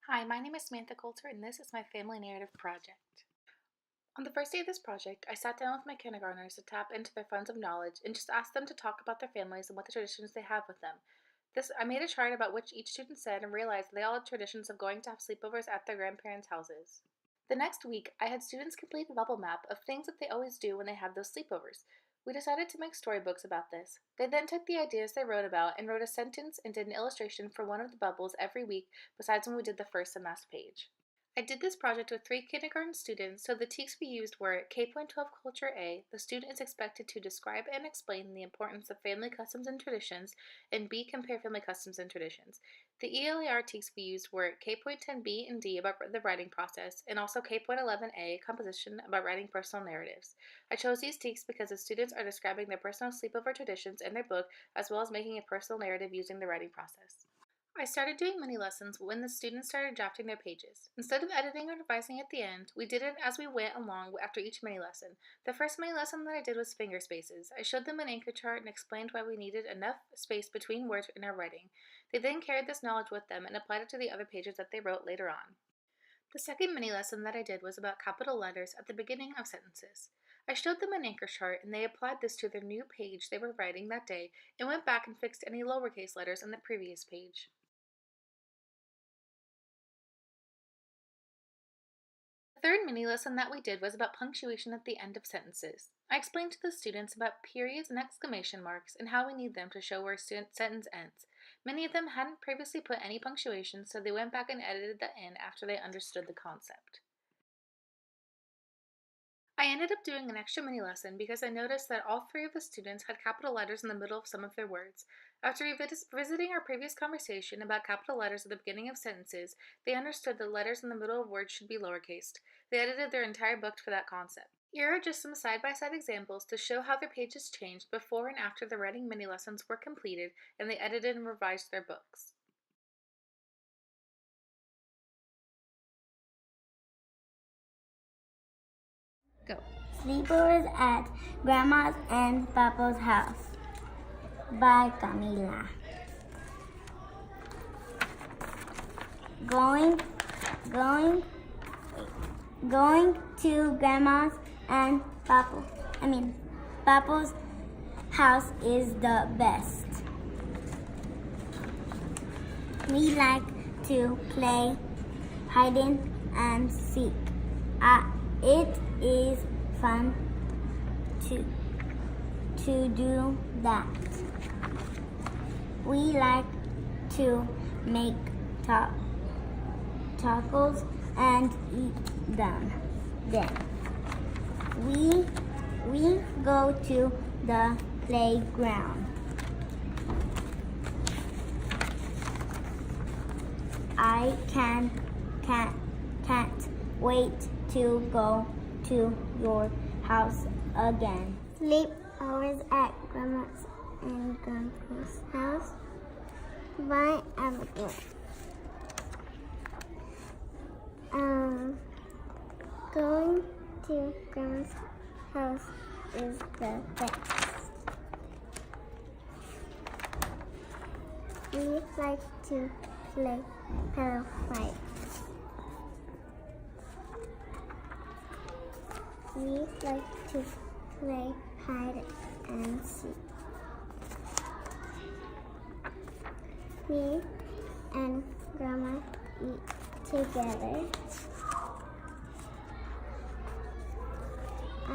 Hi, my name is Samantha Coulter, and this is my family narrative project. On the first day of this project, I sat down with my kindergartners to tap into their funds of knowledge and just asked them to talk about their families and what the traditions they have with them. I made a chart about which each student said and realized they all had traditions of going to have sleepovers at their grandparents' houses. The next week, I had students complete a bubble map of things that they always do when they have those sleepovers. We decided to make storybooks about this. They then took the ideas they wrote about and wrote a sentence and did an illustration for one of the bubbles every week besides when we did the first and last page. I did this project with 3 kindergarten students, so the teaks we used were K.12 Culture A. The student is expected to describe and explain the importance of family customs and traditions, and B. Compare family customs and traditions. The ELAR teaks we used were K.10B and D about the writing process, and also K.11A composition about writing personal narratives. I chose these teaks because the students are describing their personal sleepover traditions in their book, as well as making a personal narrative using the writing process. I started doing mini lessons when the students started drafting their pages. Instead of editing or revising at the end, we did it as we went along after each mini lesson. The first mini lesson that I did was finger spaces. I showed them an anchor chart and explained why we needed enough space between words in our writing. They then carried this knowledge with them and applied it to the other pages that they wrote later on. The second mini lesson that I did was about capital letters at the beginning of sentences. I showed them an anchor chart and they applied this to their new page they were writing that day and went back and fixed any lowercase letters in the previous page. The third mini lesson that we did was about punctuation at the end of sentences. I explained to the students about periods and exclamation marks and how we need them to show where a sentence ends. Many of them hadn't previously put any punctuation, so they went back and edited that in after they understood the concept. I ended up doing an extra mini lesson because I noticed that all 3 of the students had capital letters in the middle of some of their words. After revisiting our previous conversation about capital letters at the beginning of sentences, they understood that letters in the middle of words should be lowercased. They edited their entire book for that concept. Here are just some side-by-side examples to show how their pages changed before and after the writing mini lessons were completed and they edited and revised their books. Go. Sleepovers at Grandma's and Papa's house by Camila. Going, going, going to Grandma's and Papa's house is the best. We like to play hide and seek. It is fun to do that. We like to make tacos and eat them. Then we go to the playground. I can't wait to go to your house again. Sleepovers at Grandma's and Grandpa's house by Abigail. Going to Grandma's house is the best. We like to play pillow fight. We like to play hide and seek. Me and Grandma eat together. I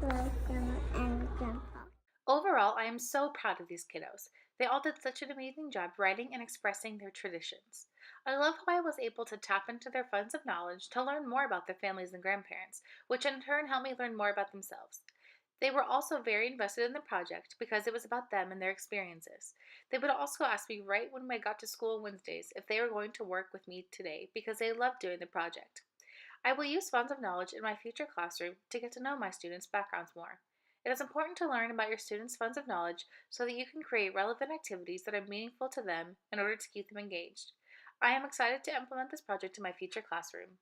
love Grandma and Grandpa. Overall, I am so proud of these kiddos. They all did such an amazing job writing and expressing their traditions. I love how I was able to tap into their funds of knowledge to learn more about their families and grandparents, which in turn helped me learn more about themselves. They were also very invested in the project because it was about them and their experiences. They would also ask me right when I got to school on Wednesdays if they were going to work with me today because they loved doing the project. I will use funds of knowledge in my future classroom to get to know my students' backgrounds more. It is important to learn about your students' funds of knowledge so that you can create relevant activities that are meaningful to them in order to keep them engaged. I am excited to implement this project in my future classroom.